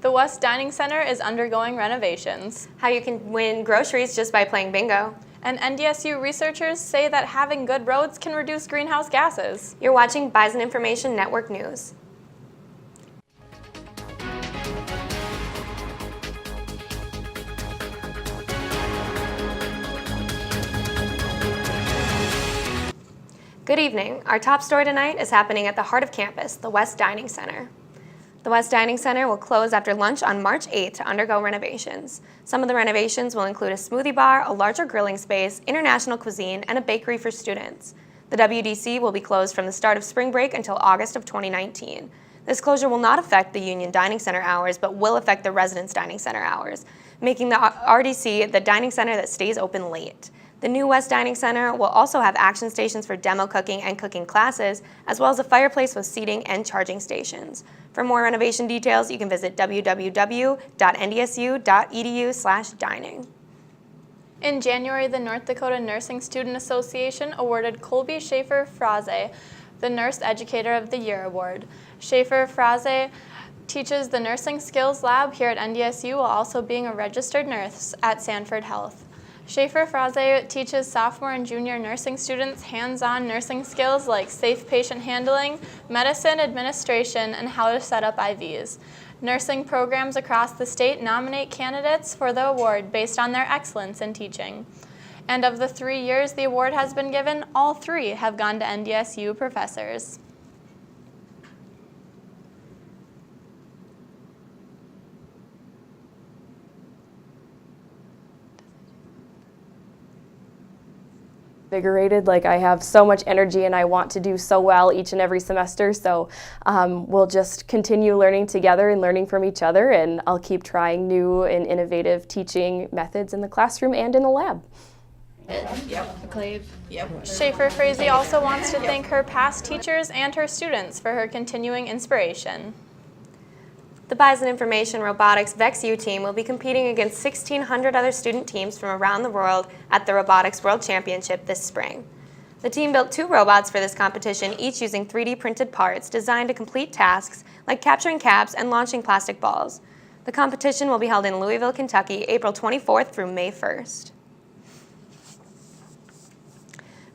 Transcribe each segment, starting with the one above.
The West Dining Center is undergoing renovations. How you can win groceries just by playing bingo. And NDSU researchers say that having good roads can reduce greenhouse gases. You're watching Bison Information Network News. Good evening. Our top story tonight is happening at the heart of campus, the West Dining Center. The West Dining Center will close after lunch on March 8th to undergo renovations. Some of the renovations will include a smoothie bar, a larger grilling space, international cuisine, and a bakery for students. The WDC will be closed from the start of spring break until August of 2019. This closure will not affect the Union Dining Center hours, but will affect the Residence Dining Center hours, making the RDC the dining center that stays open late. The new West Dining Center will also have action stations for demo cooking and cooking classes, as well as a fireplace with seating and charging stations. For more renovation details, you can visit www.ndsu.edu/dining. In January, the North Dakota Nursing Student Association awarded Colby Schaefer-Fraze the Nurse Educator of the Year award. Schaefer-Fraze teaches the Nursing Skills Lab here at NDSU while also being a registered nurse at Sanford Health. Schaefer-Fraze teaches sophomore and junior nursing students hands-on nursing skills like safe patient handling, medicine administration, and how to set up IVs. Nursing programs across the state nominate candidates for the award based on their excellence in teaching. And of the 3 years the award has been given, all 3 have gone to NDSU professors. Invigorated, like I have so much energy and I want to do so well each and every semester, so we'll just continue learning together and learning from each other, and I'll keep trying new and innovative teaching methods in the classroom and in the lab. Schaefer-Fraze also wants to thank her past teachers and her students for her continuing inspiration. The Bison Information Robotics VexU team will be competing against 1,600 other student teams from around the world at the Robotics World Championship this spring. The team built 2 robots for this competition, each using 3D printed parts designed to complete tasks like capturing caps and launching plastic balls. The competition will be held in Louisville, Kentucky, April 24th through May 1st.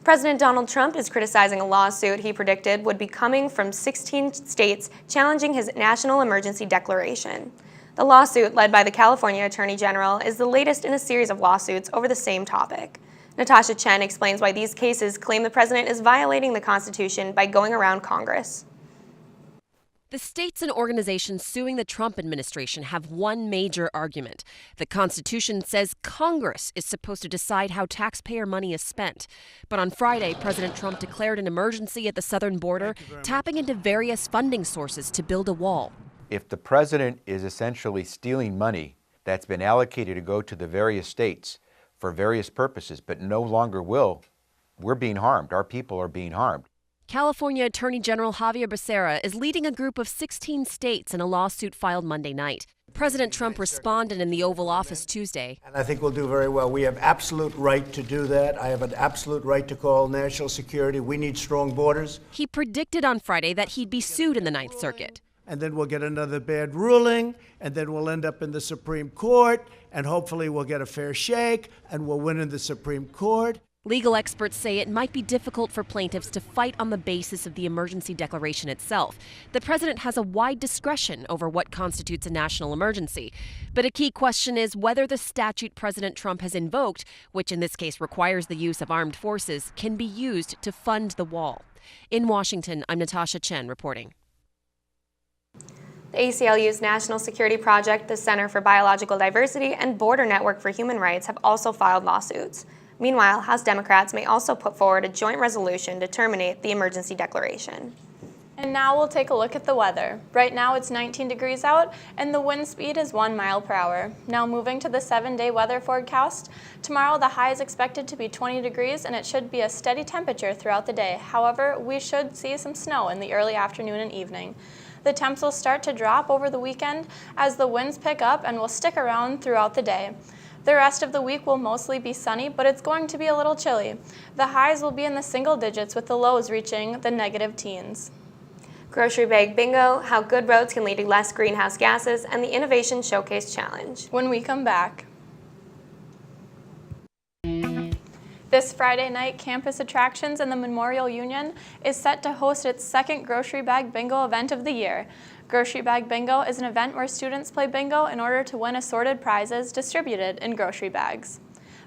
President Donald Trump is criticizing a lawsuit he predicted would be coming from 16 states challenging his national emergency declaration. The lawsuit, led by the California Attorney General, is the latest in a series of lawsuits over the same topic. Natasha Chen explains why these cases claim the president is violating the Constitution by going around Congress. The states and organizations suing the Trump administration have one major argument. The Constitution says Congress is supposed to decide how taxpayer money is spent. But on Friday, President Trump declared an emergency at the southern border, tapping into various funding sources to build a wall. If the president is essentially stealing money that's been allocated to go to the various states for various purposes, but no longer will, we're being harmed. Our people are being harmed. California Attorney General Javier Becerra is leading a group of 16 states in a lawsuit filed Monday night. President Trump responded in the Oval Office Tuesday. And I think we'll do very well. We have absolute right to do that. I have an absolute right to call national security. We need strong borders. He predicted on Friday that he'd be sued in the Ninth Circuit. And then we'll get another bad ruling, and then we'll end up in the Supreme Court, and hopefully we'll get a fair shake, and we'll win in the Supreme Court. Legal experts say it might be difficult for plaintiffs to fight on the basis of the emergency declaration itself. The president has a wide discretion over what constitutes a national emergency. But a key question is whether the statute President Trump has invoked, which in this case requires the use of armed forces, can be used to fund the wall. In Washington, I'm Natasha Chen reporting. The ACLU's National Security Project, the Center for Biological Diversity, and Border Network for Human Rights have also filed lawsuits. Meanwhile, House Democrats may also put forward a joint resolution to terminate the emergency declaration. And now we'll take a look at the weather. Right now it's 19 degrees out and the wind speed is 1 mile per hour. Now moving to the 7-day weather forecast. Tomorrow the high is expected to be 20 degrees and it should be a steady temperature throughout the day. However, we should see some snow in the early afternoon and evening. The temps will start to drop over the weekend as the winds pick up and will stick around throughout the day. The rest of the week will mostly be sunny, but it's going to be a little chilly. The highs will be in the single digits with the lows reaching the negative teens. Grocery Bag Bingo, How Good Roads Can Lead to Less Greenhouse Gases, and the Innovation Showcase Challenge. When we come back. This Friday night, Campus Attractions and the Memorial Union is set to host its second Grocery Bag Bingo event of the year. Grocery Bag Bingo is an event where students play bingo in order to win assorted prizes distributed in grocery bags.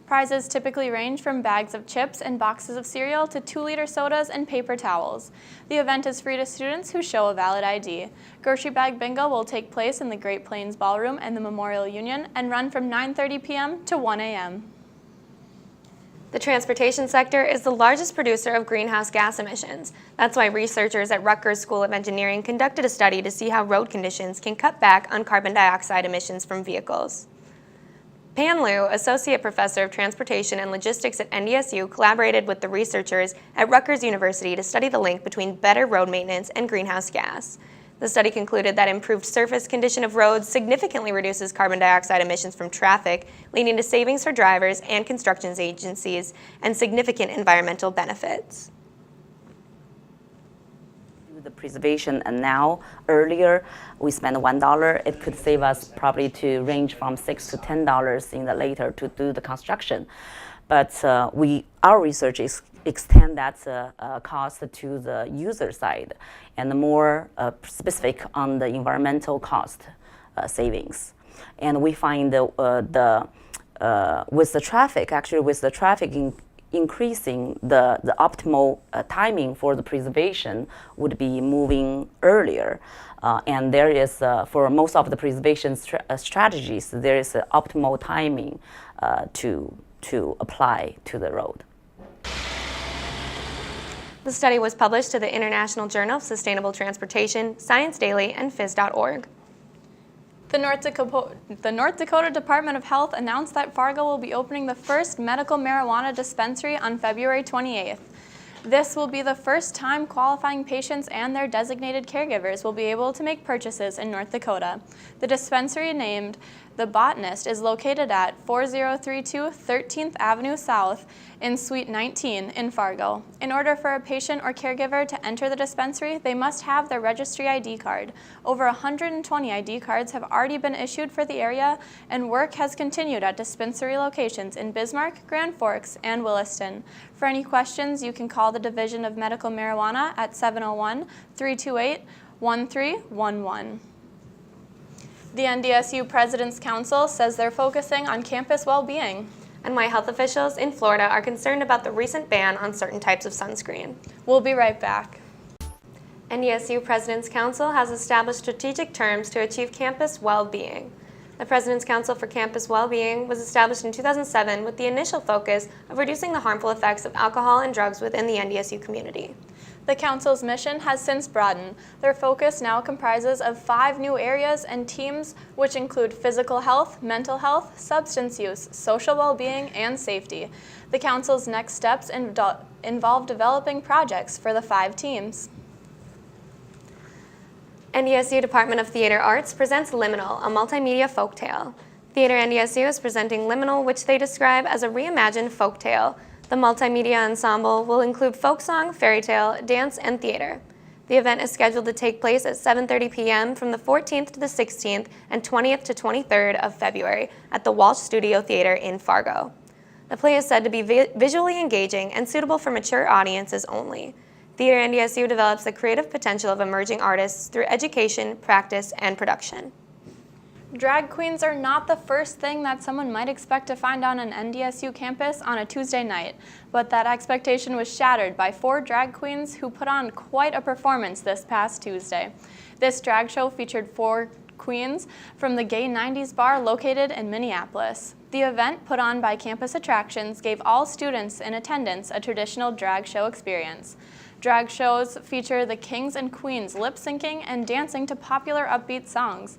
Prizes typically range from bags of chips and boxes of cereal to 2-liter sodas and paper towels. The event is free to students who show a valid ID. Grocery Bag Bingo will take place in the Great Plains Ballroom and the Memorial Union and run from 9:30 p.m. to 1 a.m. The transportation sector is the largest producer of greenhouse gas emissions. That's why researchers at Rutgers School of Engineering conducted a study to see how road conditions can cut back on carbon dioxide emissions from vehicles. Pan Liu, Associate Professor of Transportation and Logistics at NDSU, collaborated with the researchers at Rutgers University to study the link between better road maintenance and greenhouse gas. The study concluded that improved surface condition of roads significantly reduces carbon dioxide emissions from traffic, leading to savings for drivers and construction agencies and significant environmental benefits. The preservation, and now earlier we spend $1. It could save us probably to range from $6 to $10 in the later to do the construction. But our research is extend that cost to the user side and more specific on the environmental cost savings. And we find with the traffic increasing, the optimal timing for the preservation would be moving earlier. And there is, for most of the preservation strategies, there is an optimal timing to apply to the road. The study was published to the International Journal of Sustainable Transportation, Science Daily, and phys.org. The North Dakota Department of Health announced that Fargo will be opening the first medical marijuana dispensary on February 28th. This will be the first time qualifying patients and their designated caregivers will be able to make purchases in North Dakota. The dispensary, named The Botanist, is located at 4032 13th Avenue South in Suite 19 in Fargo. In order for a patient or caregiver to enter the dispensary, they must have their registry ID card. Over 120 ID cards have already been issued for the area, and work has continued at dispensary locations in Bismarck, Grand Forks, and Williston. For any questions, you can call the Division of Medical Marijuana at 701-328-1311. The NDSU President's Council says they're focusing on campus well-being. And why health officials in Florida are concerned about the recent ban on certain types of sunscreen. We'll be right back. NDSU President's Council has established strategic terms to achieve campus well-being. The President's Council for Campus Well-Being was established in 2007 with the initial focus of reducing the harmful effects of alcohol and drugs within the NDSU community. The Council's mission has since broadened. Their focus now comprises of 5 new areas and teams, which include physical health, mental health, substance use, social well-being, and safety. The Council's next steps involve developing projects for the 5 teams. NDSU Department of Theater Arts presents Liminal, a multimedia folktale. Theater NDSU is presenting Liminal, which they describe as a reimagined folktale. The multimedia ensemble will include folk song, fairy tale, dance, and theater. The event is scheduled to take place at 7:30 p.m. from the 14th to the 16th and 20th to 23rd of February at the Walsh Studio Theater in Fargo. The play is said to be visually engaging and suitable for mature audiences only. Theater NDSU develops the creative potential of emerging artists through education, practice, and production. Drag queens are not the first thing that someone might expect to find on an NDSU campus on a Tuesday night, but that expectation was shattered by 4 drag queens who put on quite a performance this past Tuesday. This drag show featured 4 queens from the Gay 90s bar located in Minneapolis. The event, put on by Campus Attractions, gave all students in attendance a traditional drag show experience. Drag shows feature the kings and queens lip-syncing and dancing to popular upbeat songs.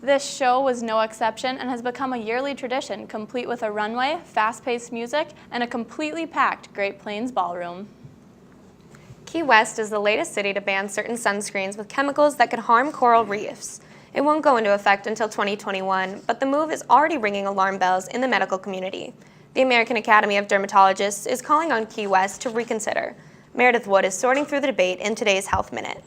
This show was no exception and has become a yearly tradition, complete with a runway, fast-paced music, and a completely packed Great Plains ballroom. Key West is the latest city to ban certain sunscreens with chemicals that could harm coral reefs. It won't go into effect until 2021, but the move is already ringing alarm bells in the medical community. The American Academy of Dermatologists is calling on Key West to reconsider. Meredith Wood is sorting through the debate in today's Health Minute.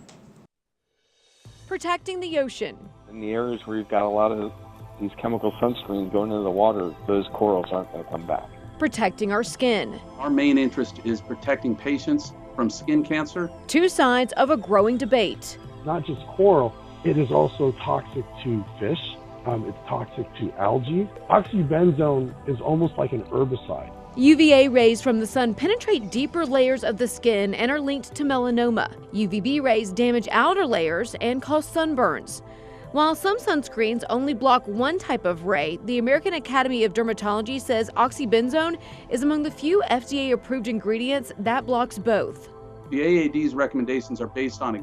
protecting the ocean. In the areas where you've got a lot of these chemical sunscreens going into the water, those corals aren't going to come back. Protecting our skin. Our main interest is protecting patients from skin cancer. Two sides of a growing debate. Not just coral, it is also toxic to fish. It's toxic to algae. Oxybenzone is almost like an herbicide. UVA rays from the sun penetrate deeper layers of the skin and are linked to melanoma. UVB rays damage outer layers and cause sunburns. While some sunscreens only block one type of ray, the American Academy of Dermatology says oxybenzone is among the few FDA-approved ingredients that blocks both. The AAD's recommendations are based on the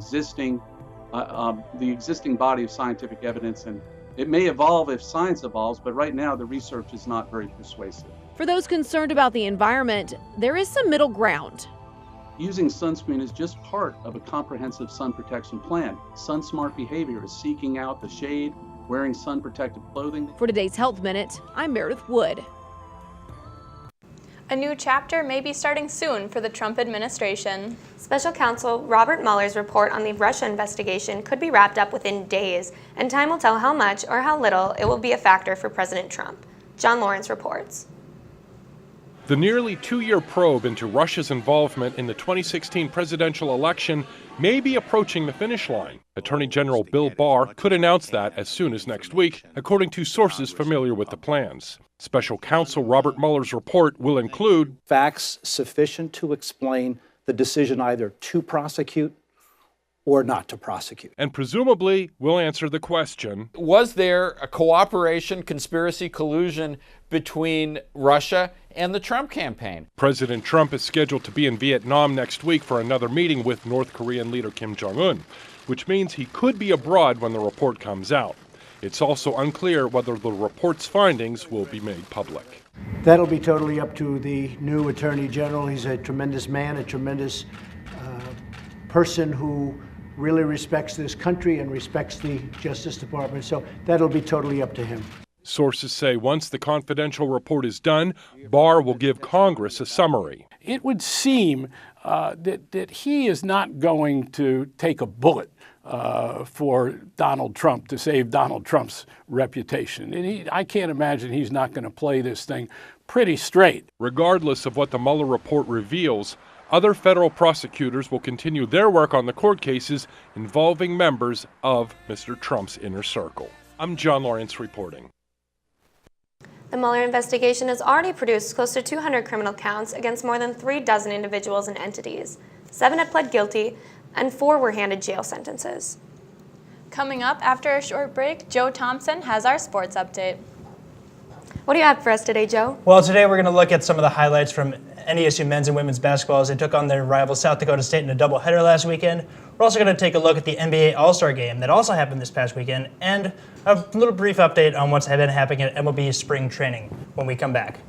existing body of scientific evidence, and it may evolve if science evolves, but right now the research is not very persuasive. For those concerned about the environment, there is some middle ground. Using sunscreen is just part of a comprehensive sun protection plan. Sun-smart behavior is seeking out the shade, wearing sun-protective clothing. For today's Health Minute, I'm Meredith Wood. A new chapter may be starting soon for the Trump administration. Special Counsel Robert Mueller's report on the Russia investigation could be wrapped up within days, and time will tell how much or how little it will be a factor for President Trump. John Lawrence reports. The nearly two-year probe into Russia's involvement in the 2016 presidential election may be approaching the finish line. Attorney General Bill Barr could announce that as soon as next week, according to sources familiar with the plans. Special Counsel Robert Mueller's report will include facts sufficient to explain the decision either to prosecute or not to prosecute. And presumably will answer the question, was there a cooperation, conspiracy, collusion between Russia and the Trump campaign? President Trump is scheduled to be in Vietnam next week for another meeting with North Korean leader Kim Jong-un, which means he could be abroad when the report comes out. It's also unclear whether the report's findings will be made public. That'll be totally up to the new Attorney General. He's a tremendous man, a tremendous person who really respects this country and respects the Justice Department. So that'll be totally up to him. Sources say once the confidential report is done, Barr will give Congress a summary. It would seem that he is not going to take a bullet for Donald Trump to save Donald Trump's reputation. And I can't imagine he's not going to play this thing pretty straight. Regardless of what the Mueller report reveals, other federal prosecutors will continue their work on the court cases involving members of Mr. Trump's inner circle. I'm John Lawrence reporting. The Mueller investigation has already produced close to 200 criminal counts against more than 36 individuals and entities. 7 have pled guilty, and 4 were handed jail sentences. Coming up after a short break, Joe Thompson has our sports update. What do you have for us today, Joe? Well, today we're going to look at some of the highlights from NDSU men's and women's basketball as they took on their rival South Dakota State in a doubleheader last weekend. We're also going to take a look at the NBA All-Star Game that also happened this past weekend, and a little brief update on what's been happening at MLB spring training when we come back.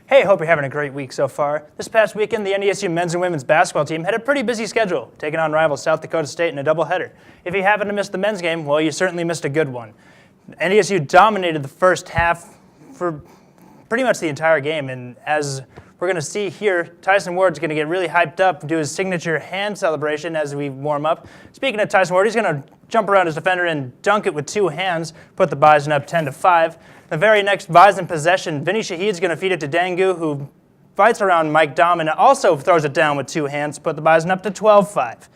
Hey, hope you're having a great week so far. This past weekend, the NDSU men's and women's basketball team had a pretty busy schedule, taking on rival South Dakota State in a doubleheader. If you happened to miss the men's game, well, you certainly missed a good one. NDSU dominated the first half for pretty much the entire game, and as we're going to see here, Tyson Ward's going to get really hyped up, do his signature hand celebration as we warm up. Speaking of Tyson Ward, he's going to jump around his defender and dunk it with 2 hands, put the Bison up 10-5. The very next Bison possession, Vinny Shahid's going to feed it to Dangu, who fights around Mike Dom and also throws it down with 2 hands, put the Bison up to 12-5.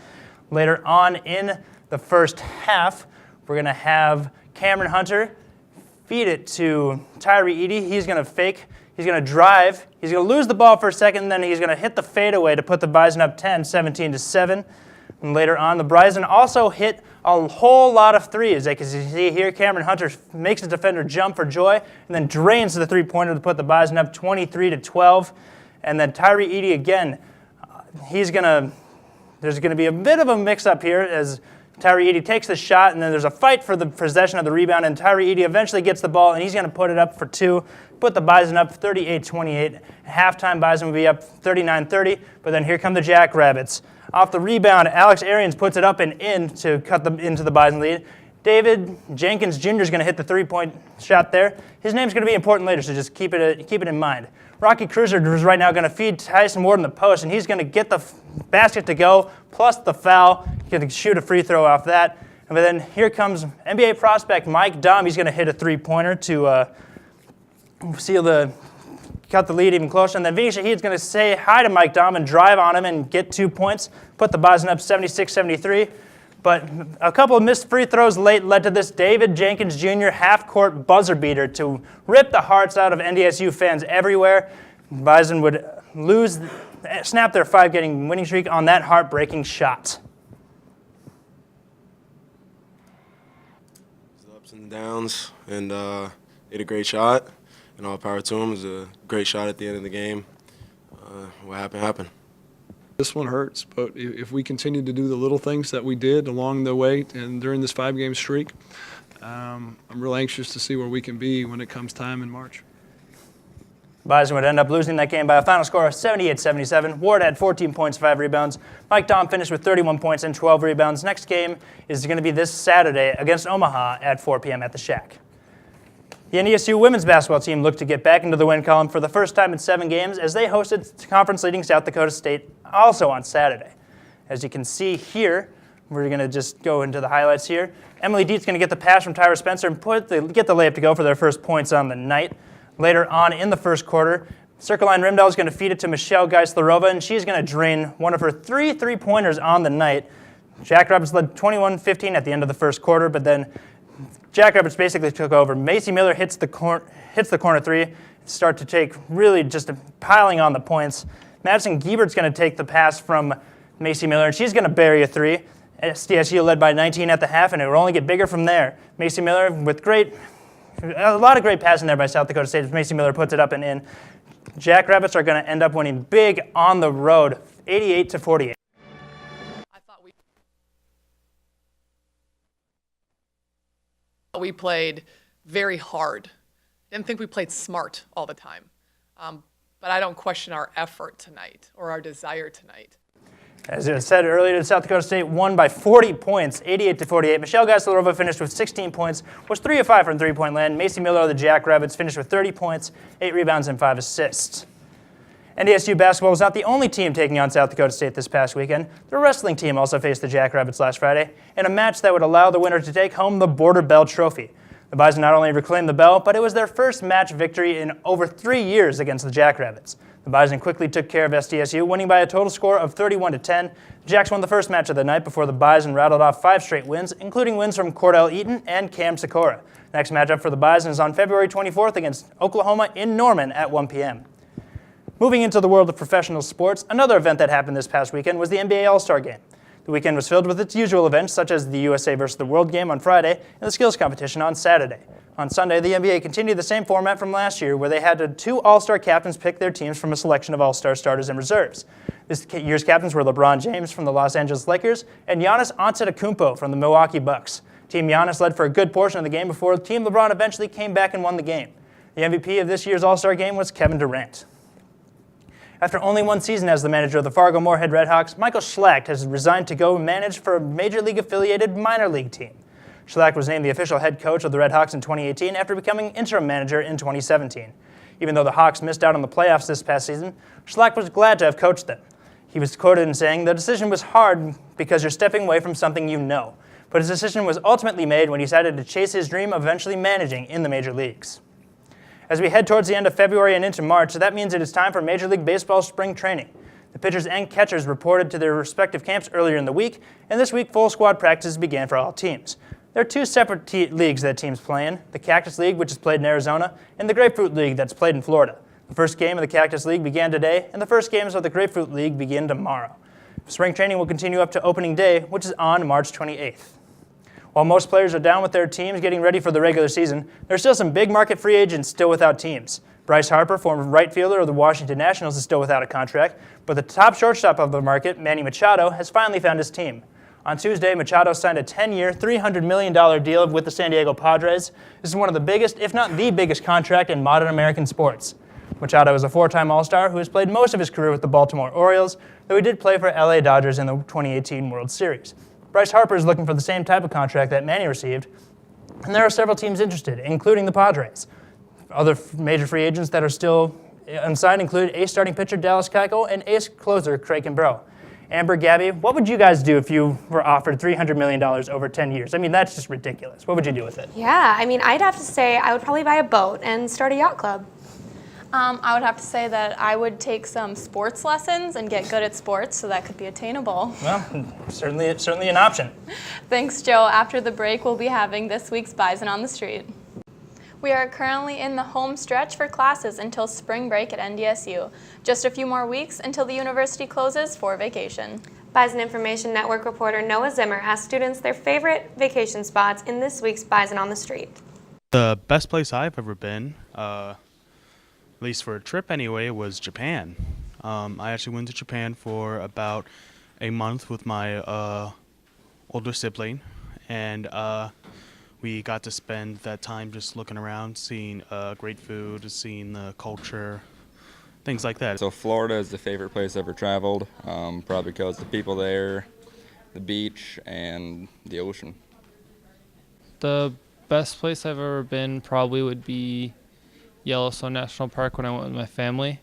Later on in the first half, we're going to have Cameron Hunter feed it to Tyree Eady. He's going to fake. He's going to drive. He's going to lose the ball for a second, then he's going to hit the fadeaway to put the Bison up 10, 17-7. And later on, the Bison also hit a whole lot of threes. As you can see here, Cameron Hunter makes the defender jump for joy and then drains the three-pointer to put the Bison up 23-12. And then Tyree Eady again, there's going to be a bit of a mix-up here as Tyree Eady takes the shot, and then there's a fight for the possession of the rebound, and Tyree Eady eventually gets the ball, and he's going to put it up for 2, put the Bison up 38-28. Halftime, Bison will be up 39-30, but then here come the Jackrabbits. Off the rebound, Alex Arians puts it up and in to cut them into the Bison lead. David Jenkins Jr. is going to hit the three-point shot there. His name's going to be important later, so just keep it in mind. Rocky Cruiser is right now going to feed Tyson Ward in the post, and he's going to get the basket to go, plus the foul. He's going to shoot a free throw off that. And then here comes NBA prospect Mike Dom. He's going to hit a three-pointer to cut the lead even closer. And then Vinny Shahid's going to say hi to Mike Dom and drive on him and get 2 points, put the Bison up 76-73. But a couple of missed free throws late led to this David Jenkins Jr. half-court buzzer beater to rip the hearts out of NDSU fans everywhere. Bison would snap their 5-game winning streak on that heartbreaking shot. Ups and downs, and hit a great shot, and all power to him. It was a great shot at the end of the game. What happened. This one hurts, but if we continue to do the little things that we did along the way and during this 5-game streak, I'm real anxious to see where we can be when it comes time in March. Bison would end up losing that game by a final score of 78-77. Ward had 14 points, 5 rebounds. Mike Dom finished with 31 points and 12 rebounds. Next game is going to be this Saturday against Omaha at 4 p.m. at the Shack. The NDSU women's basketball team looked to get back into the win column for the first time in 7 games as they hosted conference-leading South Dakota State also on Saturday. As you can see here, we're going to just go into the highlights here. Emily Dietz going to get the pass from Tyra Spencer and get the layup to go for their first points on the night. Later on in the first quarter, Circle Line Rimdal is going to feed it to Michelle Geislerova, and she's going to drain one of her 3 3-pointers on the night. Jackrabbits led 21-15 at the end of the first quarter, but then Jackrabbits basically took over. Macy Miller hits the corner 3, start to take really just piling on the points. Madison Giebert's going to take the pass from Macy Miller, and she's going to bury a 3. SDSU led by 19 at the half, and it will only get bigger from there. Macy Miller with a lot of great passing there by South Dakota State. Macy Miller puts it up and in. Jackrabbits are going to end up winning big on the road, 88-48. We played very hard. Didn't think we played smart all the time. But I don't question our effort tonight or our desire tonight. As I said earlier, South Dakota State won by 40 points, 88-48. Michelle Geislerova finished with 16 points, was 3 of 5 from three-point land. Macy Miller of the Jackrabbits finished with 30 points, 8 rebounds, and 5 assists. NDSU basketball was not the only team taking on South Dakota State this past weekend. The wrestling team also faced the Jackrabbits last Friday in a match that would allow the winner to take home the Border Bell Trophy. The Bison not only reclaimed the bell, but it was their first match victory in over 3 years against the Jackrabbits. The Bison quickly took care of SDSU, winning by a total score of 31-10. The Jacks won the first match of the night before the Bison rattled off 5 straight wins, including wins from Cordell Eaton and Cam Sikora. Next matchup for the Bison is on February 24th against Oklahoma in Norman at 1 p.m. Moving into the world of professional sports, another event that happened this past weekend was the NBA All-Star Game. The weekend was filled with its usual events, such as the USA vs. the World game on Friday and the skills competition on Saturday. On Sunday, the NBA continued the same format from last year, where they had 2 All-Star captains pick their teams from a selection of All-Star starters and reserves. This year's captains were LeBron James from the Los Angeles Lakers and Giannis Antetokounmpo from the Milwaukee Bucks. Team Giannis led for a good portion of the game before Team LeBron eventually came back and won the game. The MVP of this year's All-Star game was Kevin Durant. After only 1 season as the manager of the Fargo-Moorhead Redhawks, Michael Schlacht has resigned to go manage for a Major League-affiliated minor league team. Schlacht was named the official head coach of the Redhawks in 2018 after becoming interim manager in 2017. Even though the Hawks missed out on the playoffs this past season, Schlacht was glad to have coached them. He was quoted in saying, "The decision was hard because you're stepping away from something you know, but his decision was ultimately made when he decided to chase his dream of eventually managing in the major leagues." As we head towards the end of February and into March, that means it is time for Major League Baseball spring training. The pitchers and catchers reported to their respective camps earlier in the week, and this week full squad practices began for all teams. There are 2 separate leagues that teams play in, the Cactus League, which is played in Arizona, and the Grapefruit League that's played in Florida. The first game of the Cactus League began today, and the first games of the Grapefruit League begin tomorrow. Spring training will continue up to opening day, which is on March 28th. While most players are down with their teams getting ready for the regular season, there are still some big market free agents still without teams. Bryce Harper, former right fielder of the Washington Nationals, is still without a contract, but the top shortstop of the market, Manny Machado, has finally found his team. On Tuesday, Machado signed a 10-year, $300 million deal with the San Diego Padres. This is one of the biggest, if not the biggest, contract in modern American sports. Machado is a 4-time All-Star who has played most of his career with the Baltimore Orioles, though he did play for LA Dodgers in the 2018 World Series. Bryce Harper is looking for the same type of contract that Manny received, and there are several teams interested, including the Padres. Other major free agents that are still unsigned include ace starting pitcher Dallas Keuchel and ace closer Craig Kimbrell. Amber, Gabby, what would you guys do if you were offered $300 million over 10 years? I mean, that's just ridiculous. What would you do with it? Yeah, I mean, I'd have to say I would probably buy a boat and start a yacht club. I would have to say that I would take some sports lessons and get good at sports, so that could be attainable. Well, certainly an option. Thanks, Joe. After the break, we'll be having this week's Bison on the Street. We are currently in the home stretch for classes until spring break at NDSU. Just a few more weeks until the university closes for vacation. Bison Information Network reporter Noah Zimmer asked students their favorite vacation spots in this week's Bison on the Street. The best place I've ever been, at least for a trip anyway, was Japan. I actually went to Japan for about a month with my older sibling, and we got to spend that time just looking around, seeing great food, seeing the culture, things like that. So Florida is the favorite place I've ever traveled, probably because the people there, the beach, and the ocean. The best place I've ever been probably would be Yellowstone National Park when I went with my family.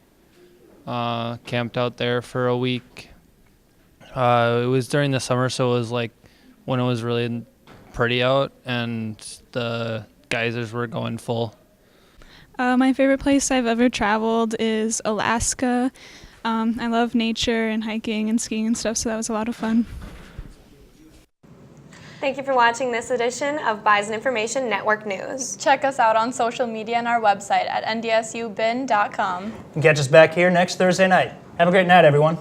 Camped out there for a week. It was during the summer, so it was like when it was really pretty out and the geysers were going full. My favorite place I've ever traveled is Alaska. I love nature and hiking and skiing and stuff, so that was a lot of fun. Thank you for watching this edition of Bison Information Network News. Check us out on social media and our website at ndsubin.com. Catch us back here next Thursday night. Have a great night, everyone.